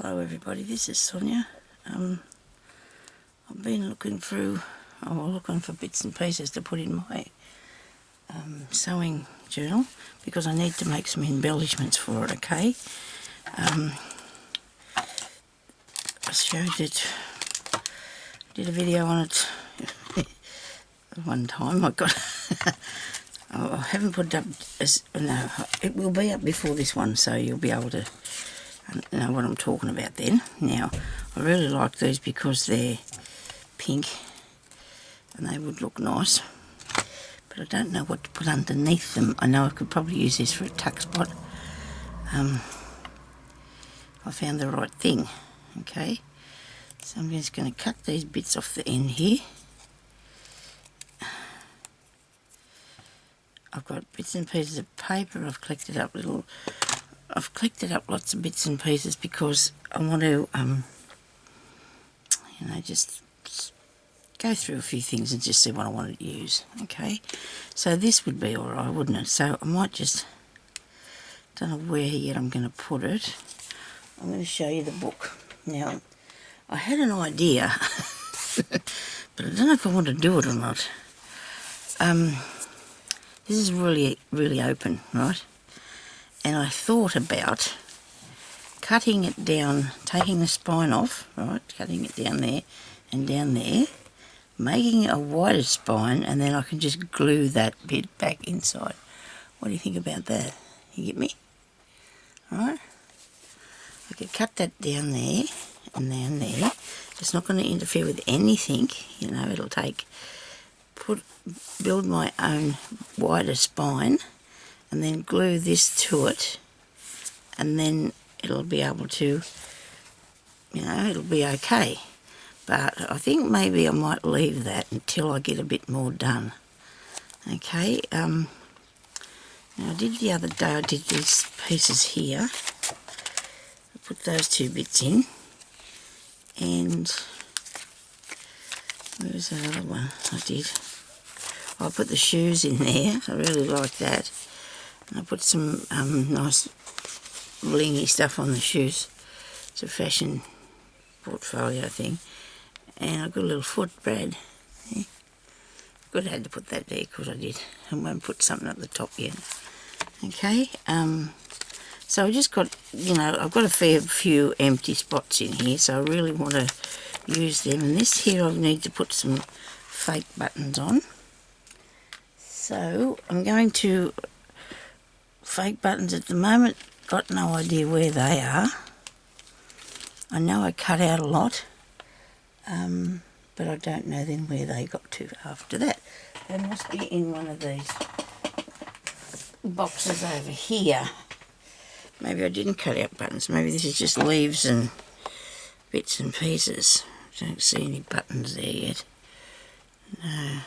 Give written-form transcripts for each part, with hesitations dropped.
Hello everybody, this is Sonya. I've been looking for bits and pieces to put in my sewing journal because I need to make some embellishments for it, okay? I showed it, did a video on it one time. I got I haven't put it up no, it will be up before this one, so you'll be able to know what I'm talking about then. Now, I really like these because they're pink and they would look nice, but I don't know what to put underneath them. I know I could probably use this for a tuck spot. I found the right thing. Okay, so I'm just going to cut these bits off the end here. I've got bits and pieces of paper. I've collected up lots of bits and pieces because I want to, just go through a few things and just see what I want to use. Okay, so this would be alright, wouldn't it? So I might just, don't know where yet I'm going to put it. I'm going to show you the book. Now, I had an idea, but I don't know if I want to do it or not. This is really, really open, right? And I thought about cutting it down, taking the spine off, right, cutting it down there and down there, making a wider spine, and then I can just glue that bit back inside. What do you think about that? You get me? Alright? I could cut that down there and down there. It's not going to interfere with anything, you know, it'll build my own wider spine, and then glue this to it, and then it'll be able to, it'll be okay. But I think maybe I might leave that until I get a bit more done. Okay, now I did the other day, I did these pieces here. I put those two bits in, and where's that other one I did? I put the shoes in there, I really like that. I put some nice blingy stuff on the shoes. It's a fashion portfolio thing. And I've got a little footbrad. Yeah. Good, I had to put that there because I did. I won't put something at the top yet. Okay, so I just got, I've got a fair few empty spots in here, so I really want to use them. And this here I need to put some fake buttons on. So I'm going to fake buttons at the moment, got no idea where they are. I know I cut out a lot, but I don't know then where they got to after that. They must be in one of these boxes over here. Maybe I didn't cut out buttons, maybe this is just leaves and bits and pieces. I don't see any buttons there yet. No,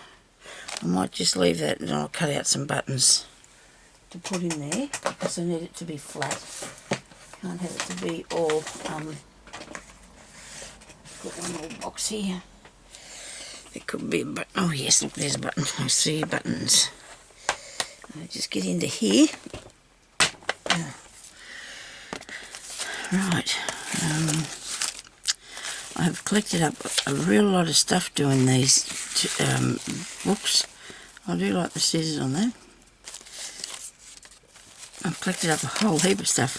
I might just leave that and I'll cut out some buttons to put in there because I need it to be flat. Can't have it to be all, got one more box here. There could be a button. Oh yes, look, there's a button. I see buttons. I'll just get into here. Right. I've collected up a real lot of stuff doing these books. I do like the scissors on that. I've collected up a whole heap of stuff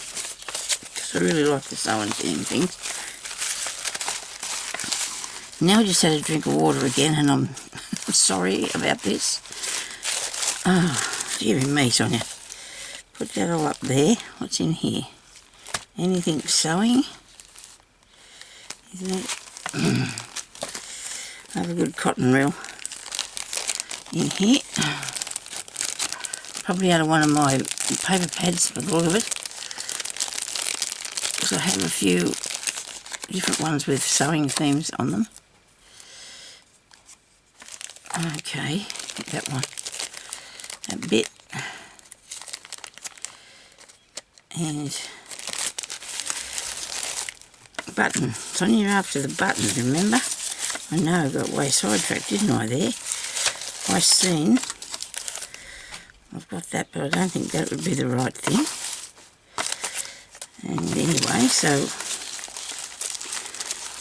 because I really like the sewing things. Now I just had a drink of water again, and I'm sorry about this. Oh, dear me, Sonya. Put that all up there. What's in here? Anything sewing? Isn't it? I have a good cotton reel in here. Probably out of one of my paper pads with all of it, because I have a few different ones with sewing themes on them. Okay, that one, that bit, and button. Sonya, you're after the button, remember? I know, I got way sidetracked, didn't I there? I seen, I've got that, but I don't think that would be the right thing. And anyway, so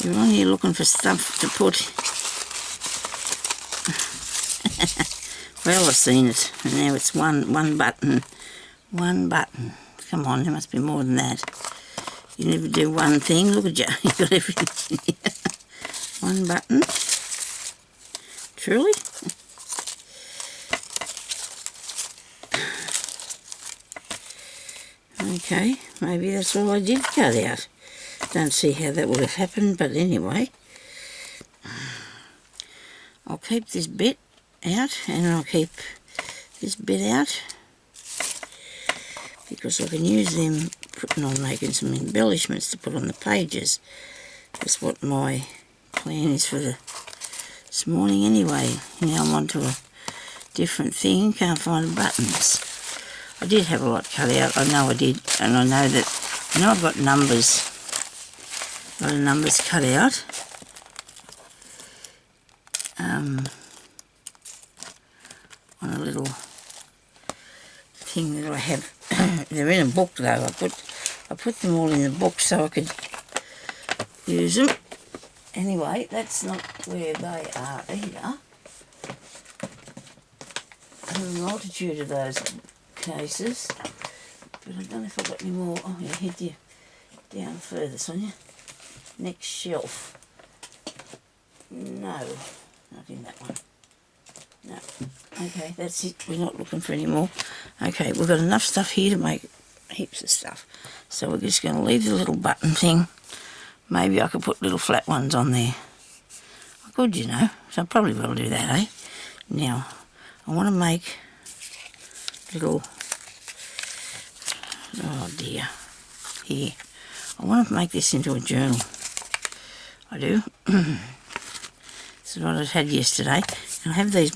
You're on here looking for stuff to put. Well, I've seen it, and now it's one button. One button. Come on, there must be more than that. You never do one thing. Look at you. You've got everything in here. One button. Truly? Okay, maybe that's all I did cut out. Don't see how that would have happened, but anyway. I'll keep this bit out, and I'll keep this bit out, because I can use them putting on, making some embellishments to put on the pages. That's what my plan is for this morning anyway. Now I'm on to a different thing, can't find the buttons. I did have a lot cut out, I know I did, and I know I've got numbers, a lot of numbers cut out. On a little thing that I have. They're in a book though. I put them all in the book so I could use them. Anyway, that's not where they are either. There's a multitude of those cases, but I don't know if I've got any more. Oh, yeah, head you down further, Sonya. Next shelf. No, not in that one. No. Okay, that's it. We're not looking for any more. Okay, we've got enough stuff here to make heaps of stuff. So we're just going to leave the little button thing. Maybe I could put little flat ones on there. I could, you know. So I probably will do that, eh? Now, I want to make little... Oh, dear. Here. I want to make this into a journal. I do. This is what I had yesterday. And I have these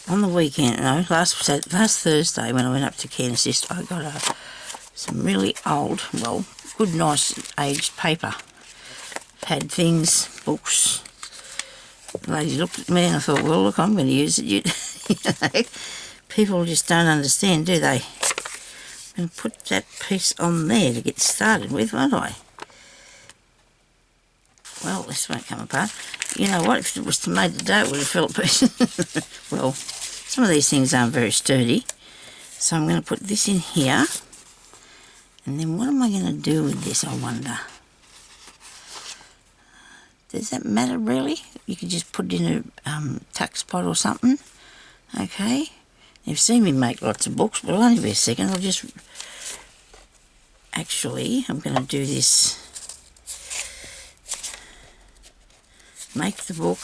on the weekend. No, last Thursday when I went up to Care Assist, I got some really old, well, good, nice aged paper. Had things, books. The lady looked at me and I thought, well, look, I'm going to use it. You know, people just don't understand, do they? I'm going to put that piece on there to get started with, won't I? Well, this won't come apart. You know what, if it was made today, it would have fell a piece. Well, some of these things aren't very sturdy. So I'm going to put this in here. And then what am I going to do with this, I wonder? Does that matter, really? You could just put it in a tuck spot or something. Okay. You've seen me make lots of books, but it'll only be a second. I'll just... Actually, I'm going to do this... Make the book,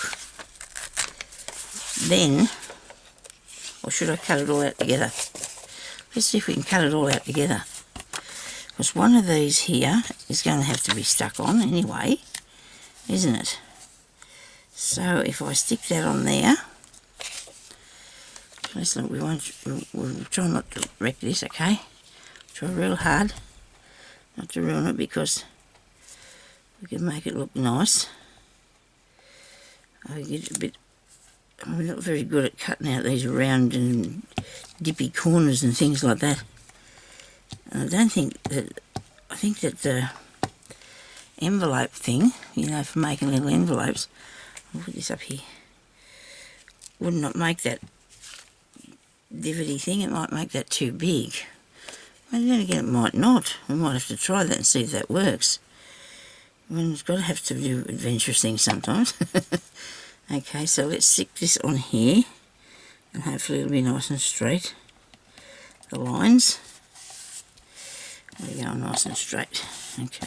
then, or should I cut it all out together? Let's see if we can cut it all out together. Because one of these here is going to have to be stuck on anyway, isn't it? So if I stick that on there, listen, we'll try not to wreck this, okay? Try real hard not to ruin it, because we can make it look nice. I get a bit, I'm not very good at cutting out these round and dippy corners and things like that. And I don't think that, I think that the envelope thing, you know, for making little envelopes, I'll put this up here, would not make that divotty thing, it might make that too big. But then again, it might not. We might have to try that and see if that works. I mean, it's got to have to do adventurous things sometimes. Okay, so let's stick this on here, and hopefully it'll be nice and straight. The lines, there we go, nice and straight. Okay.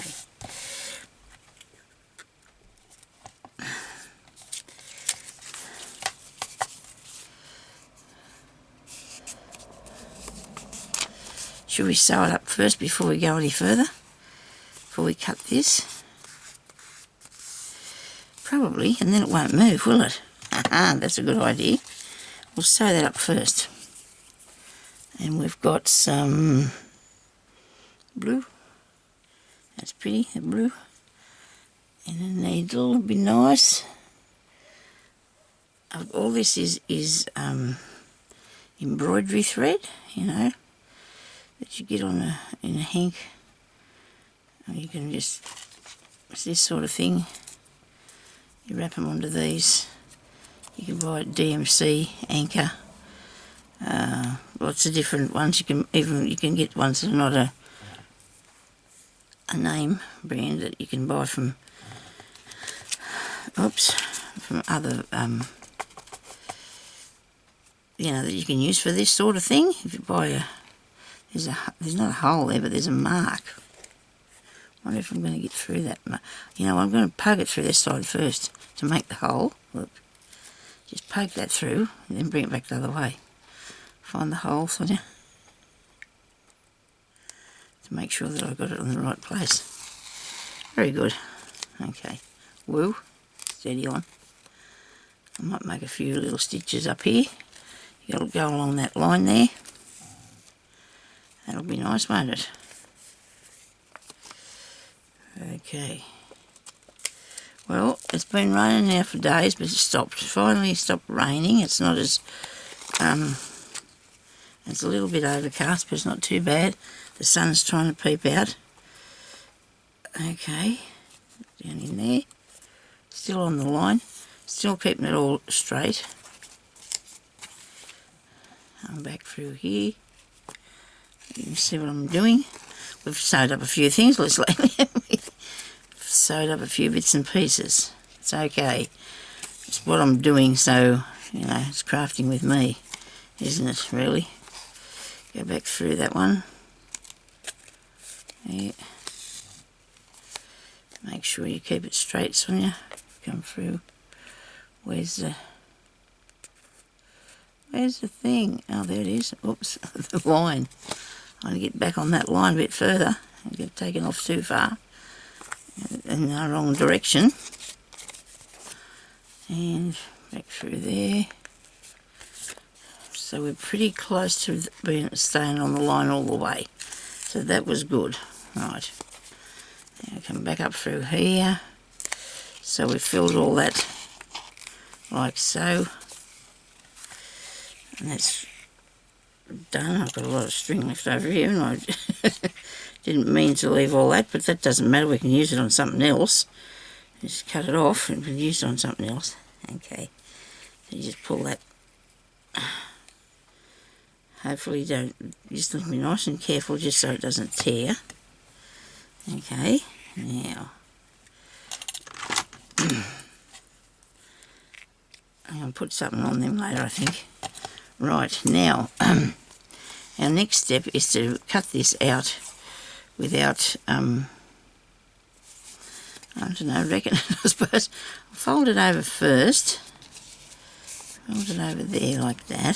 Should we sew it up first before we go any further? Before we cut this? Probably, and then it won't move, will it? Aha, that's a good idea. We'll sew that up first. And we've got some blue. That's pretty, the blue. And a needle would be nice. All this is embroidery thread, you know, that you get on in a hank. You can just, it's this sort of thing. You wrap them onto these. You can buy DMC, Anchor, lots of different ones. You can get ones that are not a name brand that you can buy from from other that you can use for this sort of thing. If you buy there's not a hole there, but there's a mark. I wonder if I'm going to get through that. I'm going to poke it through this side first to make the hole. Look, just poke that through and then bring it back the other way. Find the hole, Sonya, to make sure that I've got it in the right place. Very good. Okay, woo, steady on. I might make a few little stitches up here. You'll go along that line there. That'll be nice, won't it? Okay. Well, it's been raining now for days, but it stopped. Finally stopped raining. It's not as it's a little bit overcast, but it's not too bad. The sun's trying to peep out. Okay, down in there. Still on the line. Still keeping it all straight. I'm back through here. You can see what I'm doing. We've sewed up a few things lately, haven't we? Sewed up a few bits and pieces. It's okay. It's what I'm doing, so, it's crafting with me, isn't it, really? Go back through that one. Yeah. Make sure you keep it straight, Sonya. Come through. Where's the thing? Oh, there it is. Oops, the line. I want to get back on that line a bit further. I get taken off too far in the wrong direction. And back through there. So we're pretty close to staying on the line all the way. So that was good. Right. Now come back up through here. So we've filled all that like so. And that's done. I've got a lot of string left over here, and I didn't mean to leave all that, but that doesn't matter. We can use it on something else. Just cut it off and we can use it on something else. Okay, so you just pull that. Hopefully just look be nice and careful just so it doesn't tear. Okay, now I'm going to put something on them later, I think. Right, now our next step is to cut this out without, I don't know, reckon, I suppose. I'll fold it over first. Fold it over there like that.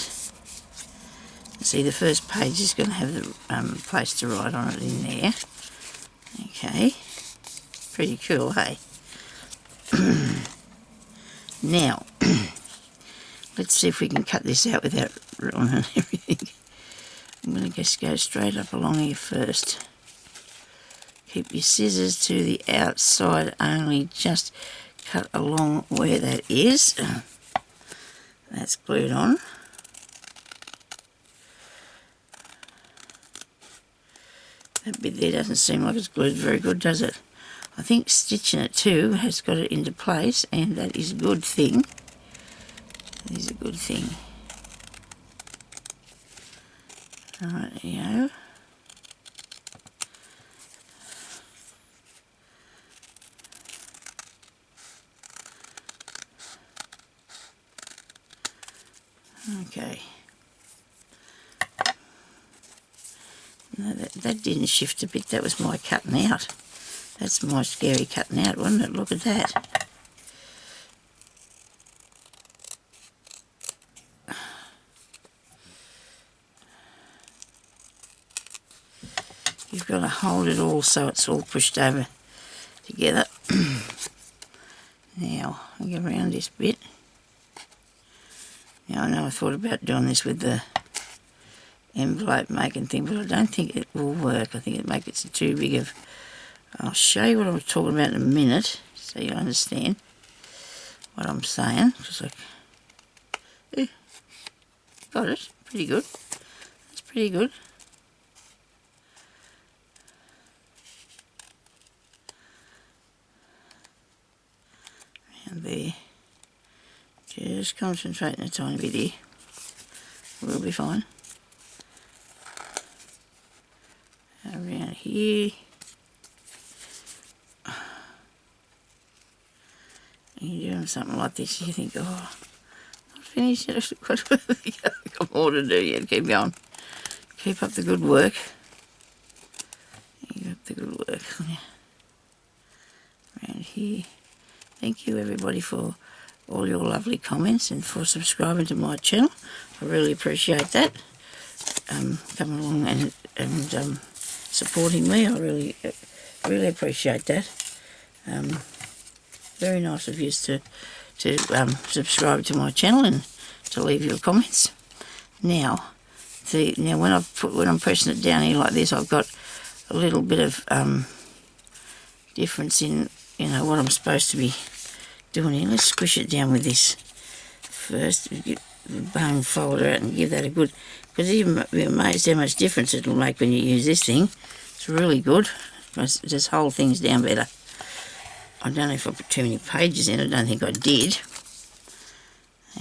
See, the first page is going to have the place to write on it in there. Okay, pretty cool, hey? Now, let's see if we can cut this out without ruining everything. I'm going to just go straight up along here first. Keep your scissors to the outside only, just cut along where that is. That's glued on. That bit there doesn't seem like it's glued very good, does it? I think stitching it too has got it into place, and that is a good thing. That is a good thing. Right, there you go. Okay. No, that didn't shift a bit. That was my cutting out. That's my scary cutting out, wasn't it? Look at that. You've got to hold it all so it's all pushed over together. Now, I'll go around this bit. Now, I know I thought about doing this with the envelope making thing, but I don't think it will work. I think it makes it too big of... I'll show you what I'm talking about in a minute, so you understand what I'm saying. Just like, got it, pretty good. That's pretty good. And there. Just concentrating a tiny bit here. We'll be fine. Around here. You're doing something like this, you think, oh, not finished yet, I've got more to do yet. Keep going. Keep up the good work. Keep up the good work. Around here. Thank you everybody for all your lovely comments and for subscribing to my channel. I really appreciate that. Coming along and supporting me. I really appreciate that. Very nice of you to subscribe to my channel and to leave your comments. Now, see, now when I'm pressing it down here like this, I've got a little bit of difference in what I'm supposed to be doing here. Let's squish it down with this first. Get the bone folder out and give that a good, because you'll be amazed how much difference it'll make when you use this thing. It's really good. It just hold things down better. I don't know if I put too many pages in. I don't think I did.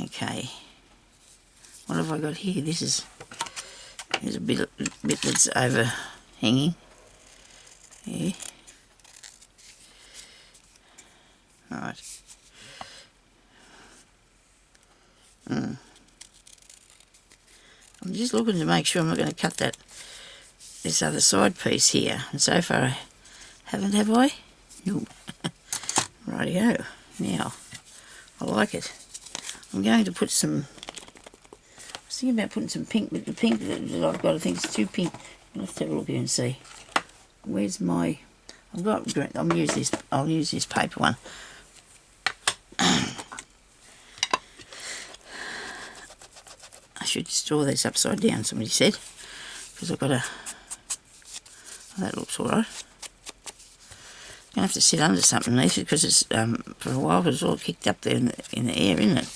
Okay. What have I got here? There's a bit that's overhanging. Yeah. Right. I'm just looking to make sure I'm not going to cut this other side piece here. And so far I haven't, have I? No. Rightio. Now, I like it. I'm going to put some, I was thinking about putting some pink, but the pink that I've got, I think it's too pink. Let's have a look here and see. Where's my, I've got green, I'll use this paper one. I should store this upside down, somebody said, because I've got a, oh, that looks alright. I'm going to have to sit under something underneath it because it's, for a while, because it's all kicked up there in the air, isn't it?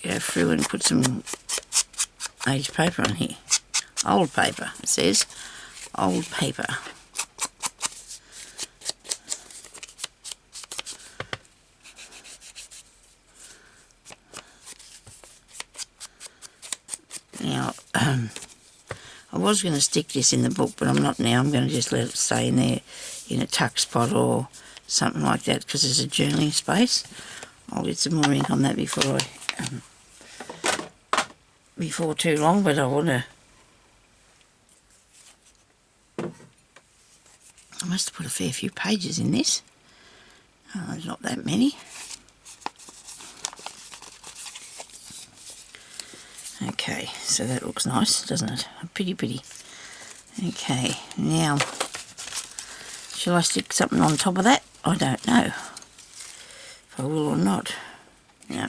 Go through and put some aged paper on here. Old paper, it says. Old paper. Now, I was going to stick this in the book, but I'm not now. I'm going to just let it stay in there in a tuck spot or something like that because there's a journaling space. I'll get some more ink on that before too long, but I must have put a fair few pages in this. Oh, there's not that many. Okay, so that looks nice, doesn't it? Pretty. Okay, now, shall I stick something on top of that? I don't know if I will or not. No,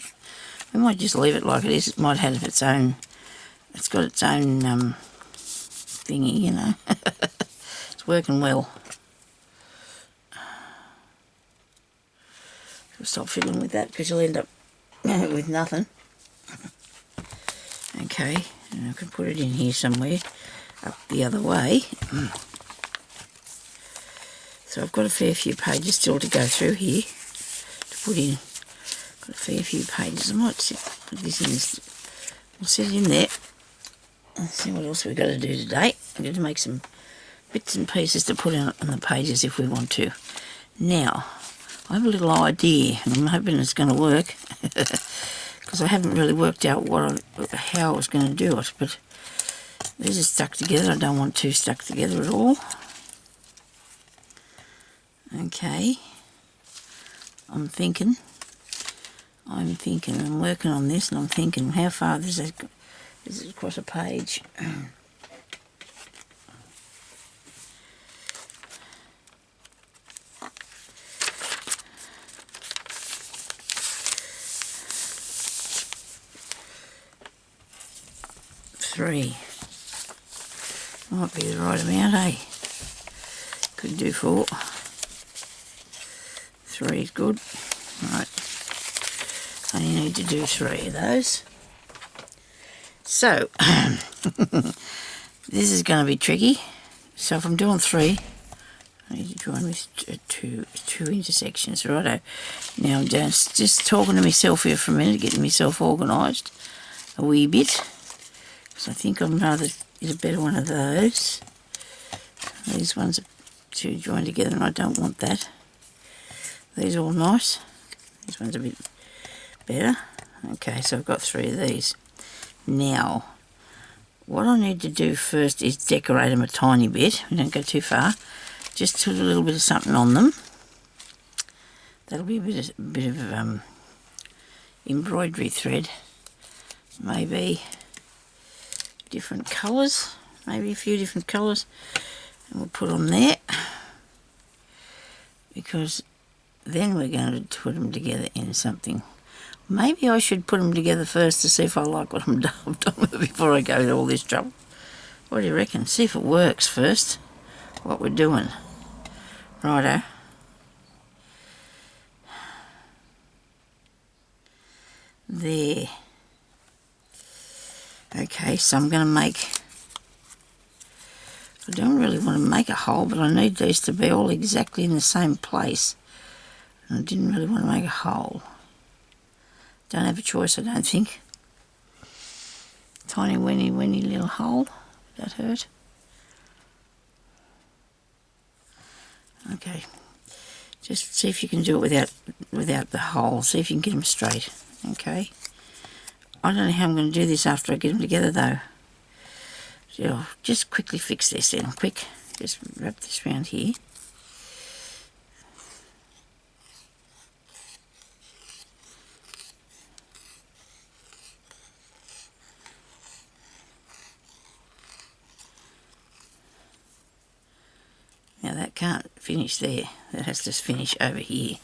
we might just leave it like it is. It might have its own, it's got its own thingy, you know. It's working well. Stop fiddling with that because you'll end up with nothing. Okay, and I can put it in here somewhere up the other way. So I've got a fair few pages still to go through here to put in. Got a fair few pages. I might put this in. We'll sit it in there. Let's see what else we've got to do today. I'm going to make some bits and pieces to put on the pages if we want to. Now, I have a little idea, and I'm hoping it's going to work. Because I haven't really worked out how I was going to do it, but this is stuck together. I don't want two stuck together at all. Okay, I'm working on this, and I'm thinking, how far is it across a page? Three. Might be the right amount, eh? Could do 4. 3 is good. Right. Only need to do 3 of those. So, this is going to be tricky. So if I'm doing 3, I need to join with two intersections. Righto. Now I'm just talking to myself here for a minute, getting myself organised a wee bit. Because I think I'd rather get a better one of those. These ones are too joined together and I don't want that. These are all nice. This one's a bit better. Okay, so I've got 3 of these. Now, what I need to do first is decorate them a tiny bit. We don't go too far. Just put a little bit of something on them. That'll be a bit of embroidery thread. Maybe different colours. Maybe a few different colours. And we'll put on there. Because then we're going to put them together in something. Maybe I should put them together first to see if I like what I've done with it before I go to all this trouble. What do you reckon? See if it works first, what we're doing. Righto. There. Okay, so I'm going to make... I don't really want to make a hole, but I need these to be all exactly in the same place. And I didn't really want to make a hole. Don't have a choice, I don't think. Tiny weeny little hole. That hurt. Okay. Just see if you can do it without the hole. See if you can get them straight. Okay. I don't know how I'm going to do this after I get them together though. So I'll just quickly fix this then. Quick. Just wrap this around here. Now that can't finish there, that has to finish over here.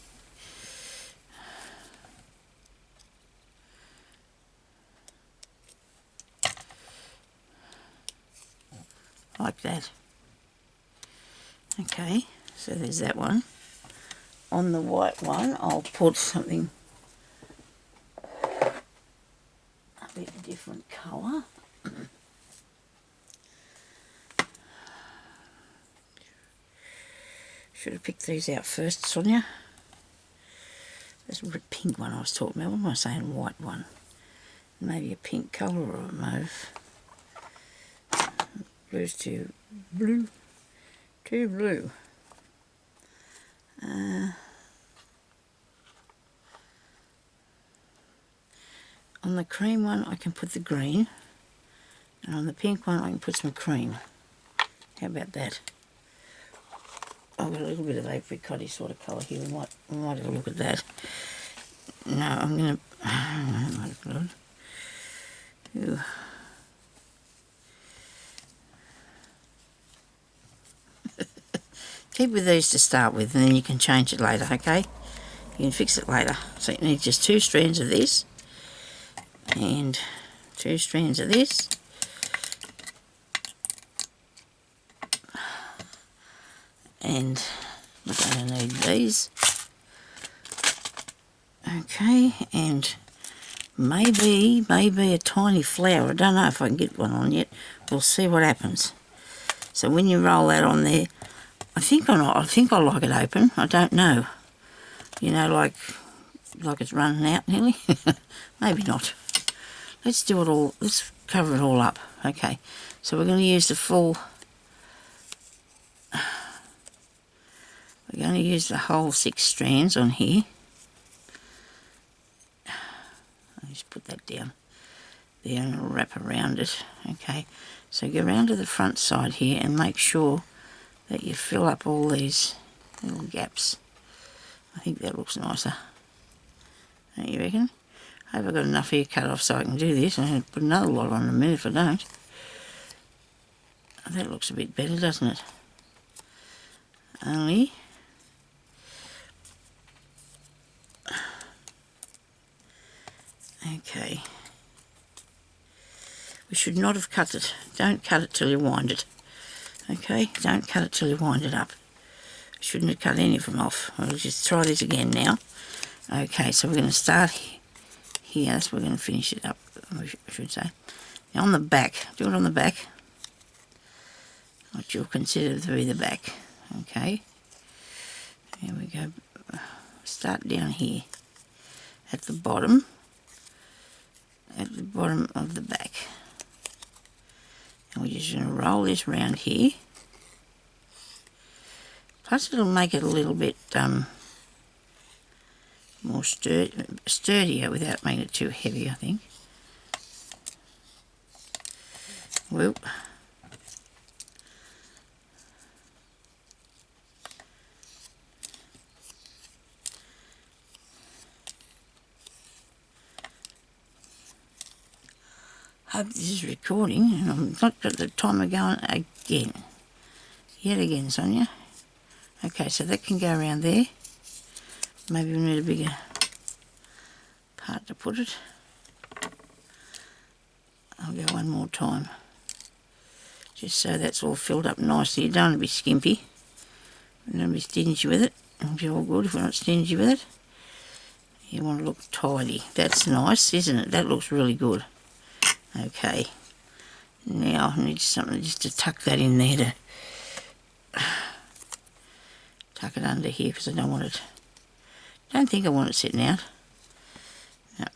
Like that. Okay, so there's that one. On the white one I'll put something a bit different colour. Should have picked these out first, Sonya. This pink one I was talking about. What am I saying? White one. Maybe a pink colour or a mauve. Blue's too blue. Too blue. On the cream one I can put the green. And on the pink one I can put some cream. How about that? I've got a little bit of apricot-y sort of colour here. We might have a look at that. No, I'm going to... Oh my God. Ew. Keep with these to start with and then you can change it later, okay? You can fix it later. So you need just 2 strands of this and 2 strands of this. And we're going to need these. Okay, and maybe a tiny flower. I don't know if I can get one on yet. We'll see what happens. So when you roll that on there, I think I like it open. I don't know. You know, like it's running out nearly. Maybe not. Let's do it all. Let's cover it all up. Okay. So we're going to use the full. We're going to use the whole 6 strands on here. I'll just put that down there and I'll wrap around it. Okay, so go around to the front side here and make sure that you fill up all these little gaps. I think that looks nicer. Don't you reckon? I hope I've got enough here cut off so I can do this. I'm going to put another lot on in a minute if I don't. That looks a bit better, doesn't it? Only... Okay. We should not have cut it. Don't cut it till you wind it. Okay? Don't cut it till you wind it up. Shouldn't have cut any of them off. I'll just try this again now. Okay, so we're going to start here. That's where we're going to finish it up, I should say. Now on the back, do it on the back. What you'll consider to be the back. Okay. go start down here at the bottom of the back, and we're just going to roll this round here. Plus it'll make it a little bit more sturdier without making it too heavy, I think. Whoop. Hope this is recording, and I've not got the timer going again. Yet again, Sonya. Okay, so that can go around there. Maybe we need a bigger part to put it. I'll go one more time. Just so that's all filled up nicely. You don't want to be skimpy. You don't want to be stingy with it. It'll be all good if we're not stingy with it. You want to look tidy. That's nice, isn't it? That looks really good. Okay. Now I need something just to tuck that in there, to tuck it under here, because I don't want it. Don't think I want it sitting out. No.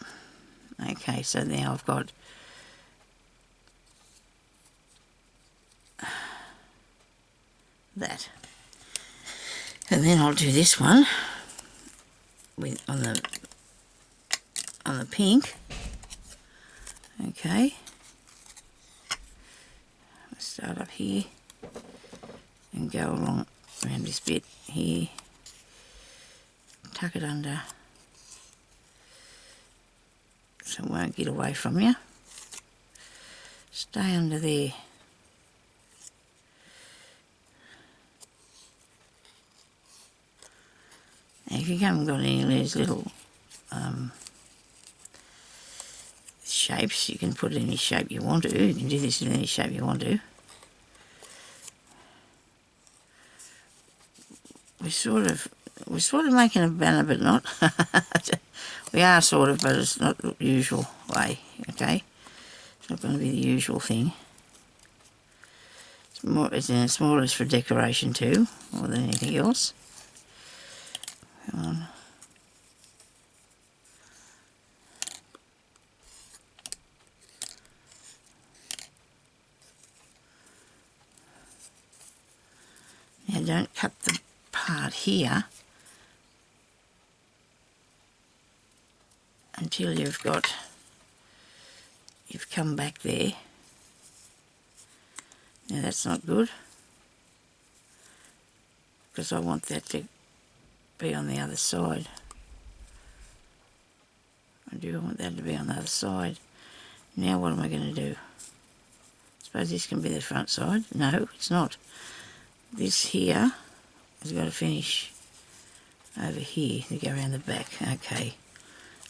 Okay, so now I've got that, and then I'll do this one with on the pink. Okay, let's start up here and go along around this bit here, tuck it under so it won't get away from you. Stay under there. Now if you haven't got any of these little shapes, you can put it any shape you want to. You can do this in any shape you want to. We're sort of making a banner, but not. We are sort of, but it's not the usual way. Okay, it's not going to be the usual thing. It's more or less for decoration too, more than anything else. Come on. Now don't cut the part here until you've come back there. Now that's not good, because I want that to be on the other side. I want that to be on the other side. Now what am I going to do? Suppose this can be the front side. No, it's not. This here has got to finish over here to go around the back. Okay.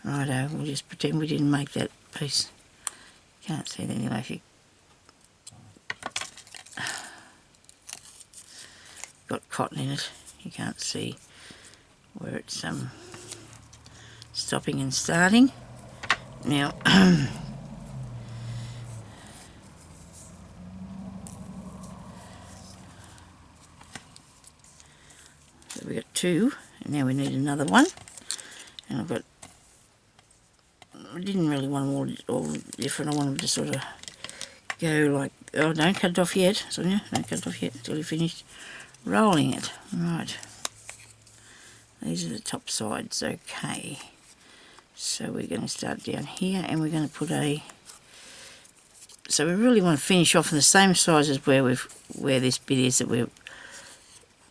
Righto, we'll just pretend we didn't make that piece. Can't see it anyway if you got cotton in it. You can't see where it's stopping and starting. Now so we got two, and now we need another one. And I didn't really want them all different. I want them to sort of go like, oh, don't cut it off yet, Sonya, don't cut it off yet until you finish rolling it. Right, these are the top sides. Okay, so we're going to start down here, and we're going to put so we really want to finish off in the same size as where this bit is that we've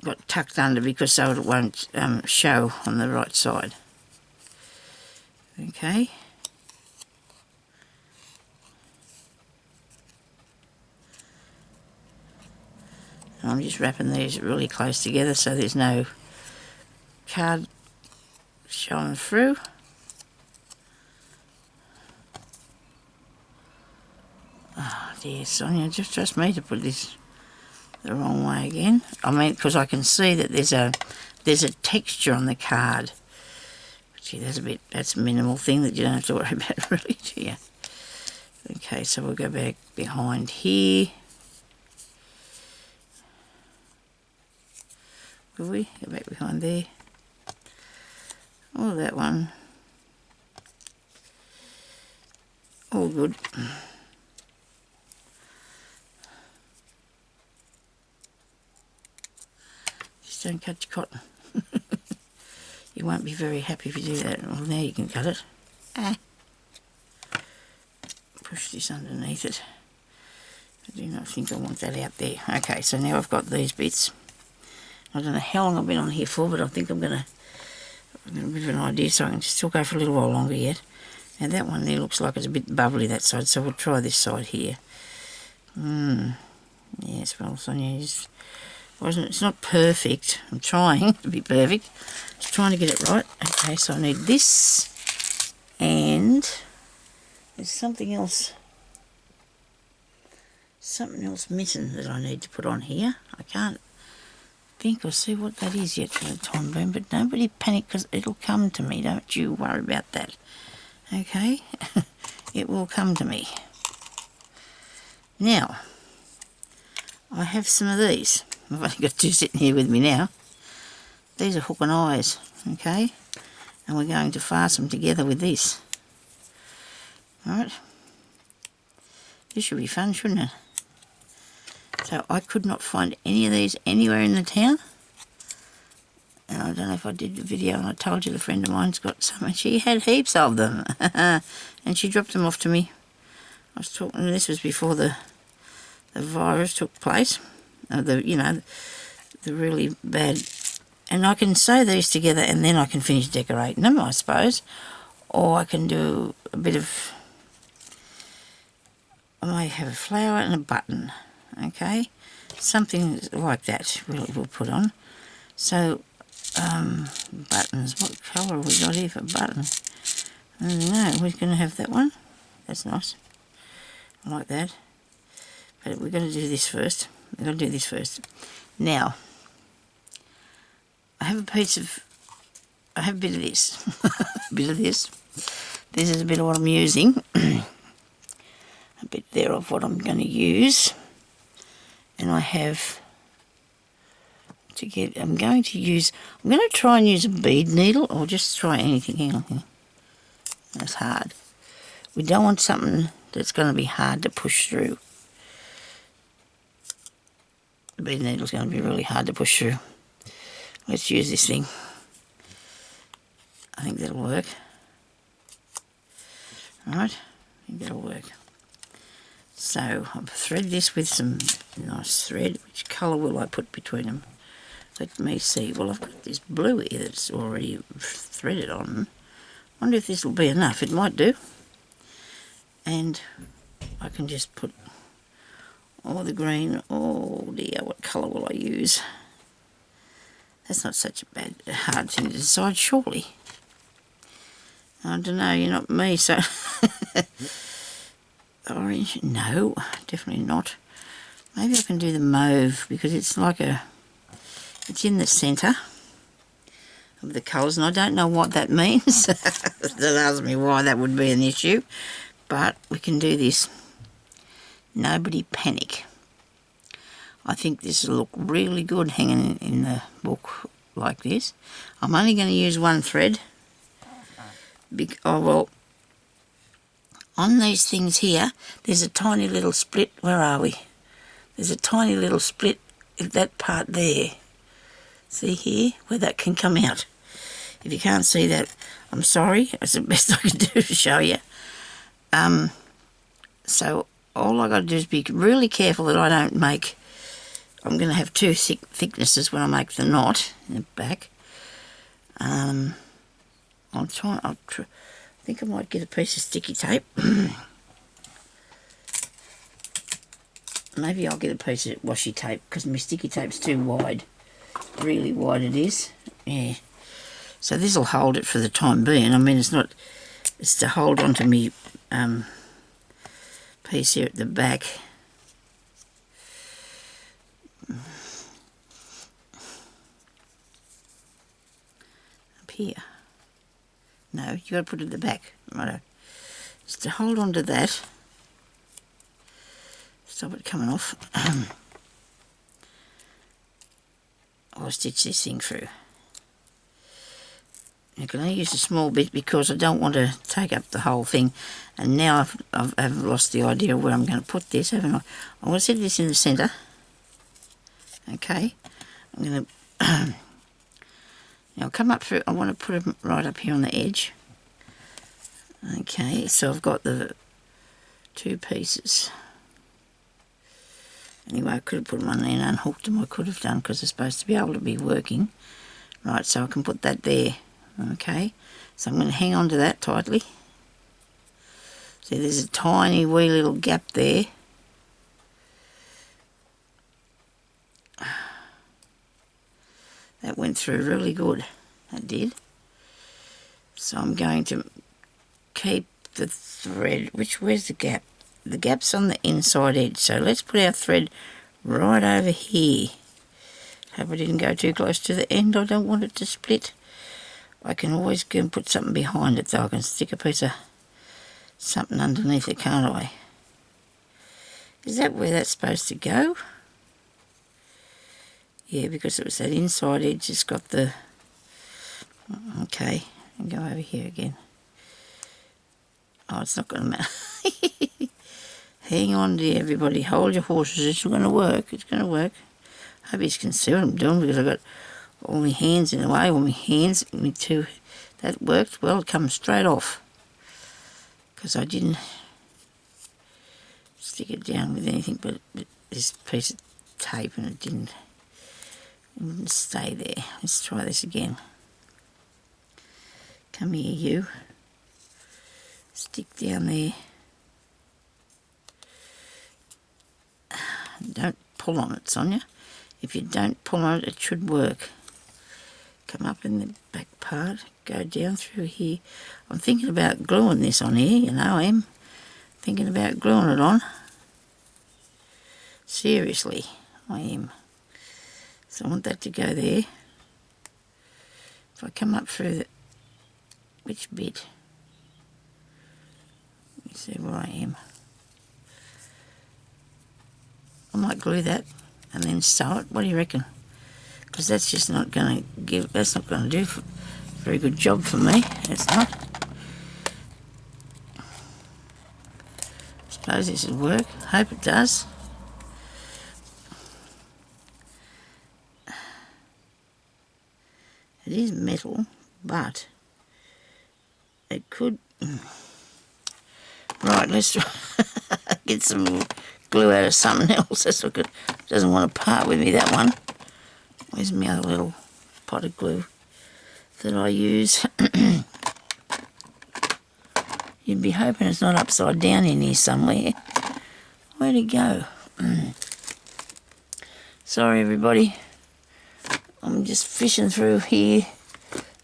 got tucked under, because so it won't show on the right side. Okay. And I'm just wrapping these really close together so there's no card showing through. Oh dear, Sonya, just trust me to put this the wrong way again. I mean, because I can see that there's a texture on the card. Gee, that's a minimal thing that you don't have to worry about, really, do you? Okay, so we'll go back behind here. Will we? Go back behind there. or that one. All good. Just don't cut your cotton. You won't be very happy if you do that. Well, now you can cut it. Push this underneath it. I do not think I want that out there. Okay, so now I've got these bits. I don't know how long I've been on here for, but I think I've got a bit of an idea, so I can still go for a little while longer yet. Now that one there looks like it's a bit bubbly, that side, so we'll try this side here. Yes, well, Sonya, it's not perfect. I'm trying to be perfect. Just trying to get it right. Okay, so I need this, and there's something else missing that I need to put on here. I can't think or see what that is yet for the time being, but nobody panic because it'll come to me. Don't you worry about that. Okay, it will come to me. Now, I have some of these. I've only got two sitting here with me now. These are hook and eyes, okay? And we're going to fasten them together with this. Alright. This should be fun, shouldn't it? So I could not find any of these anywhere in the town. And I don't know if I did the video and I told you the friend of mine's got some, and she had heaps of them. And she dropped them off to me. I was talking, this was before the virus took place. The really bad. And I can sew these together and then I can finish decorating them, I suppose. Or I can do a bit of, I may have a flower and a button. Okay, something like that we'll put on. So, buttons, what colour have we got here for button? I don't know, we're going to have that one. That's nice. I like that. But we're going to do this first. We're going to do this first. Now, I have a bit of this. A bit of this. This is a bit of what I'm using. A bit there of what I'm going to use. And I have I'm going to try and use a bead needle, or just try anything. Hang on here. That's hard. We don't want something that's going to be hard to push through. The bead needle's going to be really hard to push through. Let's use this thing. I think that'll work. Alright, I think that'll work. So I'll thread this with some nice thread. Which colour will I put between them? Let me see. Well, I've got this blue here that's already threaded on. I wonder if this will be enough. It might do. And I can just put all the green. Oh dear, what colour will I use? That's not such a hard thing to decide, surely. I don't know, you're not me, so... Orange? No, definitely not. Maybe I can do the mauve, because it's like it's in the centre of the colours, and I don't know what that means. Don't ask me why that would be an issue. But we can do this. Nobody panic. I think this will look really good hanging in the book like this. I'm only going to use one thread. On these things here, there's a tiny little split. Where are we? There's a tiny little split in that part there. See here? Where that can come out. If you can't see that, I'm sorry. It's the best I can do to show you. So all I got to do is be really careful that I don't make... I'm going to have two thicknesses when I make the knot in the back. I think I might get a piece of sticky tape. Maybe I'll get a piece of washi tape because my sticky tape's too wide. Really wide it is. Yeah. So this will hold it for the time being. I mean, it's to hold onto me piece here at the back. Up here. No, you got to put it at the back. Righto. It's to hold on to that. Stop it coming off. I'll stitch this thing through. I can only use a small bit because I don't want to take up the whole thing. And now I've lost the idea of where I'm going to put this, haven't I? I'm going to set this in the centre. Okay. I'm going to... now come up through... I want to put them right up here on the edge. Okay, so I've got the 2 pieces. Anyway, I could have put them on there and unhooked them. I could have done because they're supposed to be able to be working. Right, so I can put that there. Okay, so I'm going to hang on to that tightly. See, there's a tiny wee little gap there. That went through really good. That did. So I'm going to keep the thread. Where's the gap? The gap's on the inside edge. So let's put our thread right over here. Hope I didn't go too close to the end. I don't want it to split. I can always go and put something behind it, though. I can stick a piece of something underneath it, can't I? Is that where that's supposed to go? Yeah, because it was that inside edge. It's got the... Okay, and go over here again. Oh, it's not going to matter. Hang on, dear, everybody. Hold your horses. It's going to work. It's going to work. I hope you can see what I'm doing because I've got all my hands in the way. All my hands, me too. That worked well. It comes straight off because I didn't stick it down with anything but this piece of tape, and it didn't stay there. Let's try this again. Come here, you. Stick down there. Don't pull on it, Sonya. If you don't pull on it, it should work. Come up in the back part, go down through here. I'm thinking about gluing this on here, you know, I am thinking about gluing it on. Seriously, I am. So I want that to go there. If I come up through the... Which bit? Let me see where I am. I might glue that and then sew it. What do you reckon? Because that's just not going to give... That's not going to do a very good job for me. It's not. I suppose this will work. Hope it does. It is metal, but it could... Right, let's get some glue out of something else. That's not good. Doesn't want to part with me, that one. Where's my other little pot of glue that I use? You'd be hoping it's not upside down in here somewhere. Where'd it go? Sorry, everybody. I'm just fishing through here,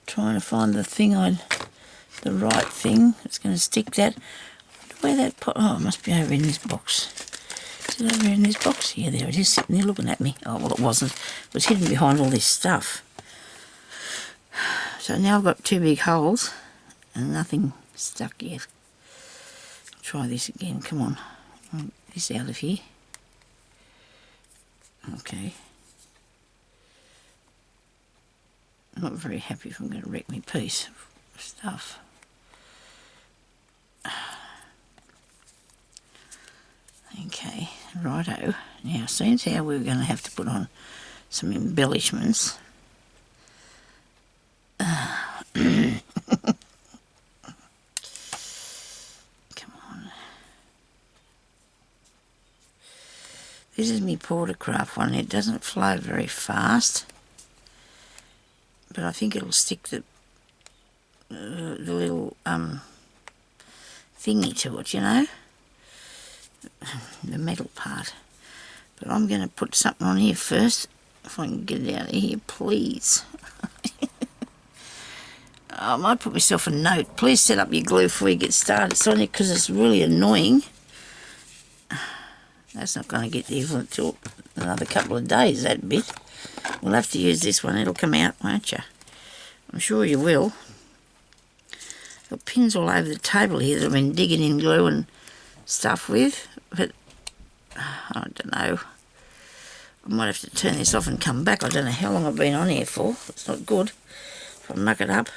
trying to find the right thing that's going to stick that. Where that pot? Oh, it must be over in this box. Is it over in this box? Yeah, there it is, sitting there looking at me. Oh, well, it wasn't. It was hidden behind all this stuff. So now I've got 2 big holes and nothing stuck yet. Try this again. Come on. This out of here. Okay. I'm not very happy if I'm going to wreck my piece of stuff. Okay, righto. Now, seems how we're going to have to put on some embellishments. Come on. This is my Portercraft one. It doesn't flow very fast, but I think it'll stick the little thingy to it, you know, the metal part. But I'm going to put something on here first, if I can get it out of here, please. I might put myself a note. Please set up your glue before you get started, Sonya, because it's really annoying. That's not going to get there until another couple of days, that bit. We'll have to use this one. It'll come out, won't you? I'm sure you will. Got pins all over the table here that I've been digging in glue and stuff with, but I don't know. I might have to turn this off and come back. I don't know how long I've been on here for. It's not good if I muck it up.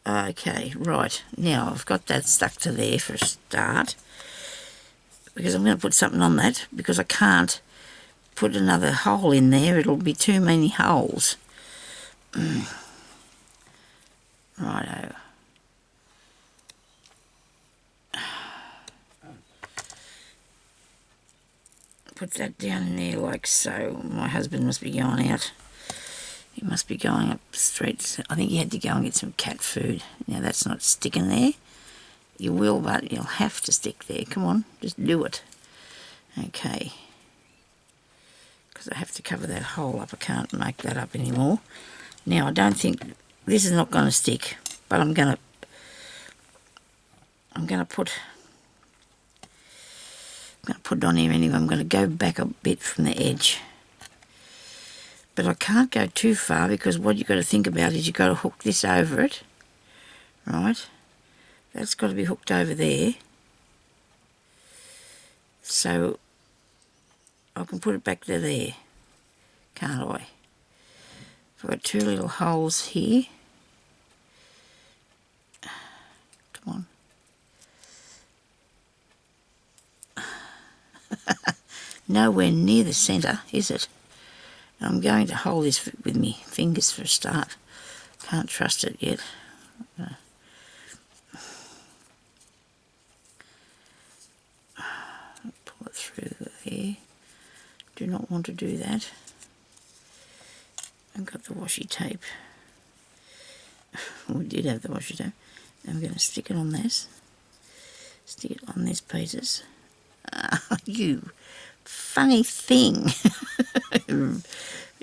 Okay, right. Now I've got that stuck to there for a start, because I'm going to put something on that, because I can't put another hole in there. It'll be too many holes. Righto. Put that down in there like so. My husband must be going out. He must be going up the street. I think he had to go and get some cat food. Now that's not sticking there. You will, but you'll have to stick there. Come on, just do it. Okay. Because I have to cover that hole up. I can't make that up anymore. Now I don't think this is not going to stick, but I'm going to put it on here anyway. I'm going to go back a bit from the edge. But I can't go too far, because what you've got to think about is you've got to hook this over it. Right? That's got to be hooked over there. So I can put it back to there. Can't I? I've got two little holes here. Come on. Nowhere near the centre, is it? I'm going to hold this with me fingers for a start. Can't trust it yet. Pull it through there. Do not want to do that. I've got the washi tape. We did have the washi tape. And we're going to stick it on this. Stick it on these pieces. You funny thing.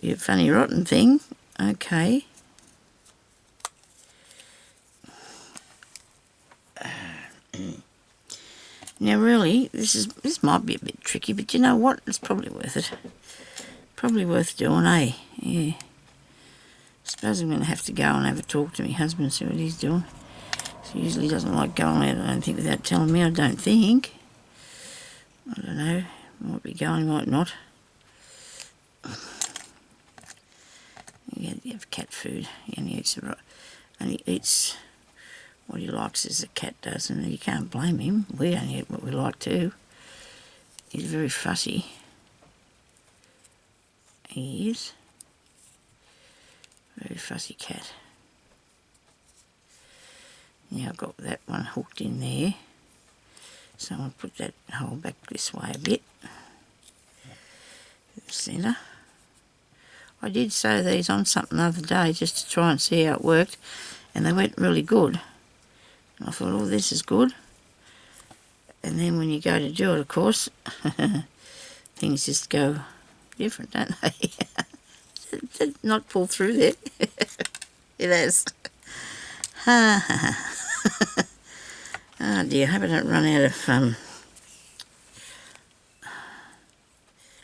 You funny rotten thing. Okay. Now really, this might be a bit tricky, but you know what? It's probably worth it. Probably worth doing, eh? Yeah. I suppose I'm going to have to go and have a talk to my husband, see what he's doing. He usually doesn't like going out, I don't think, without telling me, I don't think. I don't know. Might be going, might not. You have cat food. He only eats what he likes, as the cat does, and you can't blame him. We only eat what we like too. He's very fussy. He is. Very fussy cat. Now I've got that one hooked in there. So I'll put that hole back this way a bit. The centre. I did sew these on something the other day just to try and see how it worked, and they went really good. And I thought, oh, this is good. And then when you go to do it, of course, things just go different, don't they? Did not pull through there. It has. Oh dear, I hope I don't run out of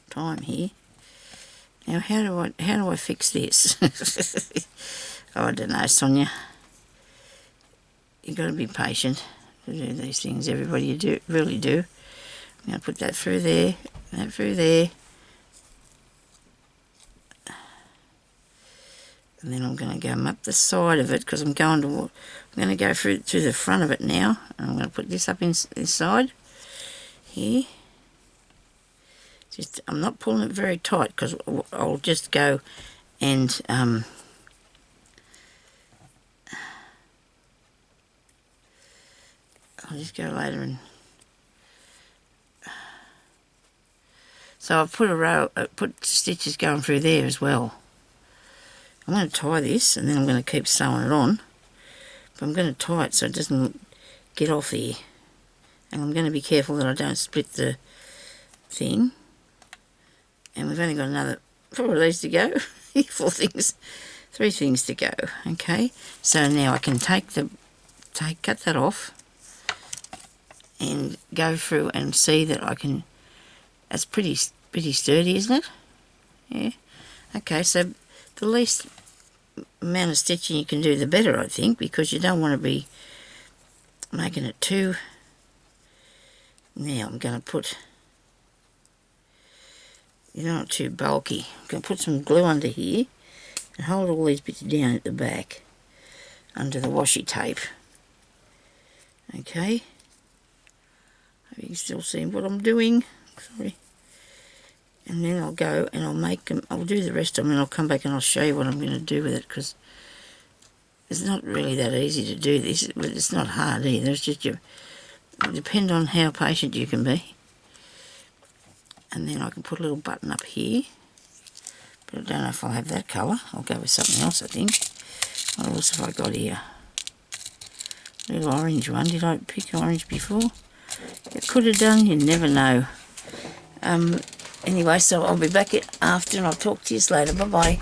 time here. Now how do I fix this? Oh, I don't know, Sonya. You've got to be patient to do these things. Everybody really do. I'm going to put that through there, that through there. And then I'm going to go up the side of it, because I'm going to go through to the front of it now. And I'm going to put this up in this side here. I'm not pulling it very tight, because I'll just go and I'll just go later and so I've put stitches going through there as well. I'm going to tie this, and then I'm going to keep sewing it on, but I'm going to tie it so it doesn't get off here, and I'm going to be careful that I don't split the thing. And we've only got another 4 of these to go. 3 things to go. Okay, so now I can cut that off and go through and see that I can. That's pretty sturdy, isn't it? Yeah. Okay, so the least amount of stitching you can do, the better, I think, because you don't want to be making it too. Now I'm going to put, you don't want it too bulky. I'm going to put some glue under here and hold all these bits down at the back. under the washi tape. Okay, hope you can still see what I'm doing. Sorry. And then I'll go and I'll make them, I'll do the rest of them and I'll come back and I'll show you what I'm going to do with it, because it's not really that easy to do this, but it's not hard either. It's just it depends on how patient you can be. And then I can put a little button up here, but I don't know if I'll have that colour. I'll go with something else, I think. What else have I got here? A little orange one. Did I pick orange before? You could have done, you never know. Anyway, so I'll be back after and I'll talk to you later. Bye-bye.